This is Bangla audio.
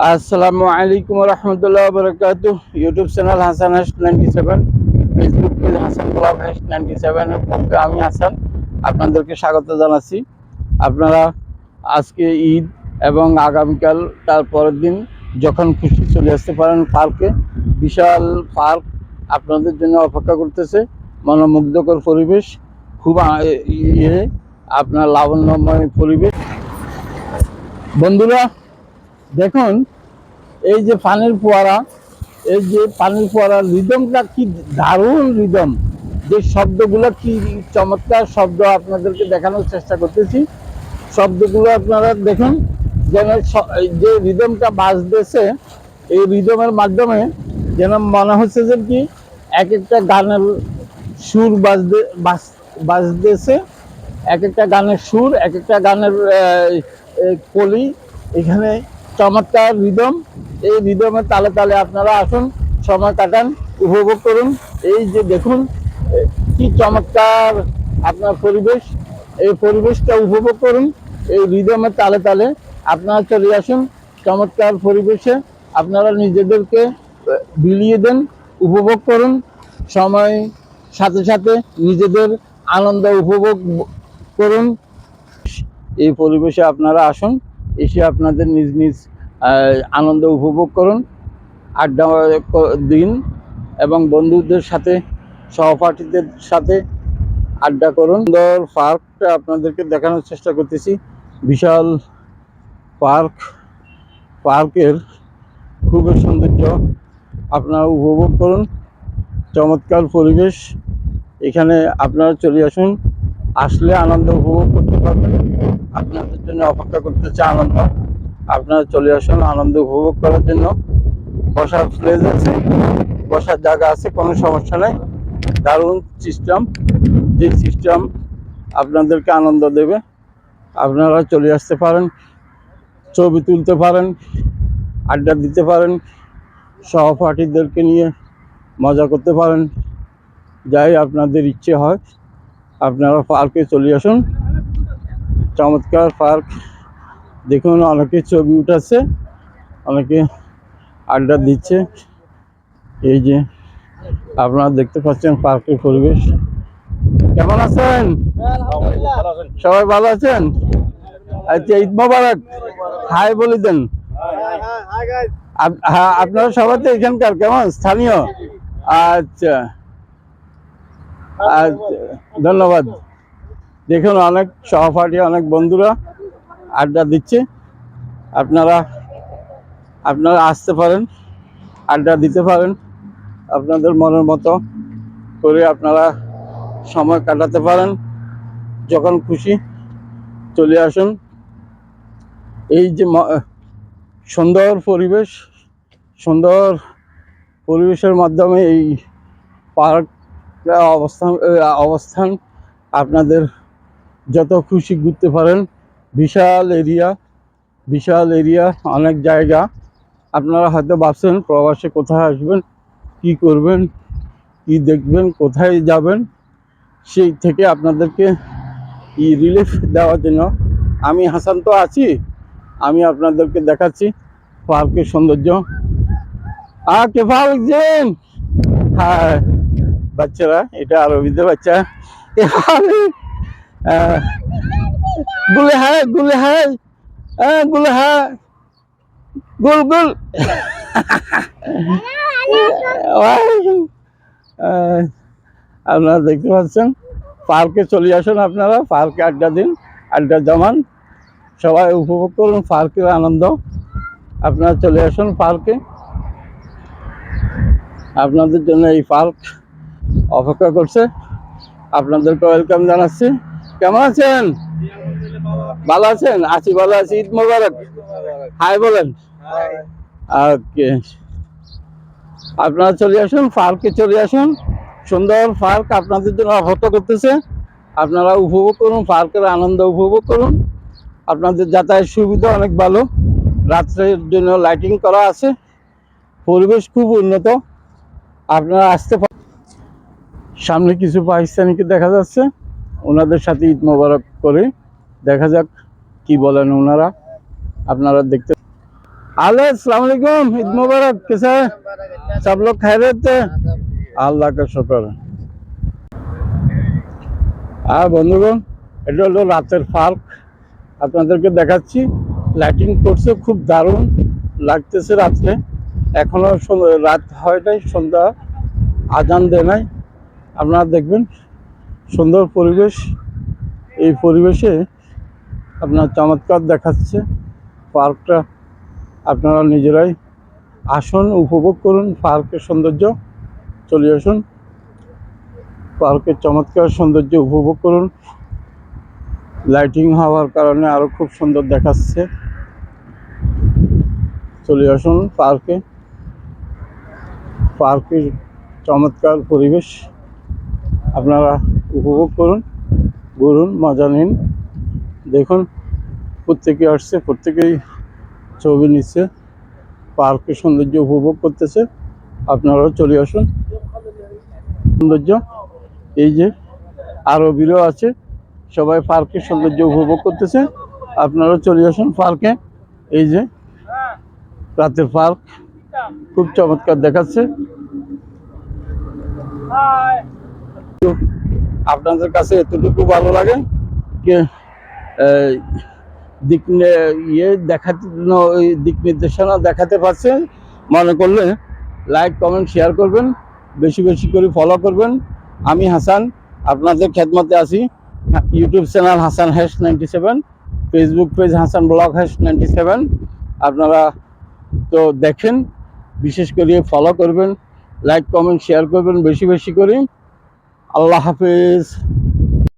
আসসালামু আলাইকুম রহমতুল্লাহ বরকাত। ইউটিউব চ্যানেল হাসান হাস 97, ফেসবুক পেজ হাসান ক্লাব হাস 97 এর পক্ষে আমি হাসান আপনাদেরকে স্বাগত জানাচ্ছি। আপনারা আজকে ঈদ এবং আগামীকাল তার পরের দিন যখন খুশি চলে আসতে পারেন পার্কে। বিশাল পার্ক আপনাদের জন্য অপেক্ষা করতেছে। মনোমুগ্ধকর পরিবেশ, খুব আপনার লাবণ্যময় পরিবেশ। বন্ধুরা দেখুন, এই যে পানির ফোয়ারা, এই যে পানির ফোয়ারার রিদমটা কি দারুণ রিদম, যে শব্দগুলো কি চমৎকার শব্দ আপনাদেরকে দেখানোর চেষ্টা করতেছি। শব্দগুলো আপনারা দেখুন, যেন যে রিদমটা বাজতেছে, এই রিদমের মাধ্যমে যেন মনে হচ্ছে যে কি এক একটা গানের সুর বাজতেছে, এক একটা গানের সুর, এক একটা গানের কলি এখানে চমৎকার রিদম। এই রিদমের তালে তালে আপনারা আসুন, সময় কাটান, উপভোগ করুন। এই যে দেখুন কি চমৎকার আপনার পরিবেশ, এই পরিবেশটা উপভোগ করুন। এই রিদমের তালে তালে আপনারা চলে আসুন চমৎকার পরিবেশে। আপনারা নিজেদেরকে বিলিয়ে দেন, উপভোগ করুন। সময় সাথে সাথে নিজেদের আনন্দ উপভোগ করুন। এই পরিবেশে আপনারা আসুন, এসে আপনাদের নিজ নিজ আনন্দ উপভোগ করুন, আড্ডা দিন এবং বন্ধুদের সাথে, সহপাঠীদের সাথে আড্ডা করুন। সুন্দর পার্কটা আপনাদেরকে দেখানোর চেষ্টা করতেছি। বিশাল পার্ক, পার্কের খুবই সৌন্দর্য আপনারা উপভোগ করুন। চমৎকার পরিবেশ, এখানে আপনারা চলে আসুন, আসলে আনন্দ উপভোগ করতে পারবেন। আপনাদের জন্য অপেক্ষা করতেছে আনন্দ। আপনারা চলে আসুন আনন্দ উপভোগ করার জন্য। বসার প্লেস আছে, বসার জায়গা আছে, কোনো সমস্যা নেই। দারুণ সিস্টেম, যে সিস্টেম আপনাদেরকে আনন্দ দেবে। আপনারা চলে আসতে পারেন, ছবি তুলতে পারেন, আড্ডা দিতে পারেন, সহপাঠীদেরকে নিয়ে মজা করতে পারেন। যাই আপনাদের ইচ্ছে হয় আপনারা পার্কে চলে আসুন। চমৎকার পার্ক, দেখুন অনেকে ছবি উঠাচ্ছে, অনেকে আড্ডা দিচ্ছে। এই যে আপনারা দেখতে পাচ্ছেন পার্কের পরিবেশ। কেমন আছেন সবাই? ভালো আছেন? আচ্ছা, ঈদ মোবারক। হাই বলে দেন। আপনারা সবাই তো এখানকার, কেমন স্থানীয়? আচ্ছা আচ্ছা, ধন্যবাদ। দেখুন অনেক সহপাঠী, অনেক বন্ধুরা আড্ডা দিচ্ছে। আপনারা আসতে পারেন, আড্ডা দিতে পারেন, আপনাদের মনের মতো করে আপনারা সময় কাটাতে পারেন। যখন খুশি চলে আসুন। এই যে সুন্দর পরিবেশ, সুন্দর পরিবেশের মাধ্যমে এই পার্ক অবস্থান আপনাদের যত খুশি ঘুরতে পারেন। বিশাল এরিয়া, বিশাল এরিয়া, অনেক জায়গা। আপনারা হয়তো ভাবছেন প্রবাসে কোথায় আসবেন, কি করবেন, কি দেখবেন, কোথায় যাবেন, সেই থেকে আপনাদেরকে রিলিফ দেওয়ার জন্য আমি হাসান তো আছি। আমি আপনাদেরকে দেখাচ্ছি পার্কের সৌন্দর্য। কে ভালো লাগছেন? হ্যাঁ, বাচ্চারা, এটা আরবিতে বাচ্চা। গুলে হ্যাঁ, গুলে হ্যাঁ, গুলে হ্যাঁ, গুল গুল। আপনারা দেখতে পাচ্ছেন পার্কে চলে আসুন। আপনারা পার্কে আড্ডা দিন, আড্ডা জমান, সবাই উপভোগ করুন পার্কের আনন্দ। আপনারা চলে আসুন পার্কে, আপনাদের জন্য এই পার্ক অপেক্ষা করছে। আপনাদেরকে ওয়েলকাম জানাচ্ছি। কেমন আছেন? ভালো আছেন? আছি, ভালো আছি। ঈদ মোবারক। হাই বলেন। ওকে, আপনারা চলে আসুন পার্কে, চলে আসুন। সুন্দর পার্ক আপনাদের জন্য অপেক্ষা করতেছে। আপনারা উপভোগ করুন, পার্কের আনন্দ উপভোগ করুন। আপনাদের যাতায়াত সুবিধা অনেক ভালো, রাত্রের জন্য লাইটিং করা আছে, পরিবেশ খুব উন্নত। আপনারা আসতে পারেন। সামনে কিছু পাকিস্তানিকে দেখা যাচ্ছে, ওনাদের সাথে ঈদ মোবারক করে দেখা যাক কি বলেন ওনারা। আপনারা দেখতে हेलो अस्सलाम वालेकुम, ईद मुबारक। कैसा है सब लोग? खैरियत है? আল্লাহ কা শুকর। আর বন্ধুগণ, এটা হলো রাতের পার্ক, আপনাদেরকে দেখাচ্ছি। লাইটিং করছে, খুব দারুণ লাগতেছে রাত্রে। এখনো রাত হয় নাই, সন্ধ্যা আজান দেয় নাই। আপনারা দেখবেন সুন্দর পরিবেশ। এই পরিবেশে আপনার চমৎকার দেখাচ্ছে পার্কটা। আপনারা নিজেরাই আসুন, উপভোগ করুন পার্কের সৌন্দর্য। চলে আসুন, পার্কের চমৎকার সৌন্দর্য উপভোগ করুন। লাইটিং হওয়ার কারণে আরো খুব সুন্দর দেখাচ্ছে। চলে আসুন পার্কে, পার্কের চমৎকার পরিবেশ আপনারা উপভোগ করুন, ঘুরুন, মজা নিন। দেখুন প্রত্যেকে আসছে, প্রত্যেকেই ছবি নিচ্ছে, পার্কের সৌন্দর্য উপভোগ করতেছে। আপনারাও চলে আসুন। সৌন্দর্য এই যে আরবিরও আছে, সবাই পার্কের সৌন্দর্য উপভোগ করতেছে। আপনারাও চলে আসুন পার্কে। এই যে রাতের পার্ক খুব চমৎকার দেখাচ্ছে। আপনাদের কাছে এতটুকু ভালো লাগে যে দিক নির্দেশনা দেখাতে পারছে মনে করলে লাইক কমেন্ট শেয়ার করবেন, বেশি বেশি করে ফলো করবেন। আমি হাসান, আপনাদের খেদমতে আছি। YouTube channel Hasan hash 97, Facebook page Hasan blog hash 97। আপনারা তো দেখেন, বিশেষ করে ফলো করবেন, লাইক কমেন্ট শেয়ার করবেন বেশি বেশি করে। আল্লাহ হাফেজ।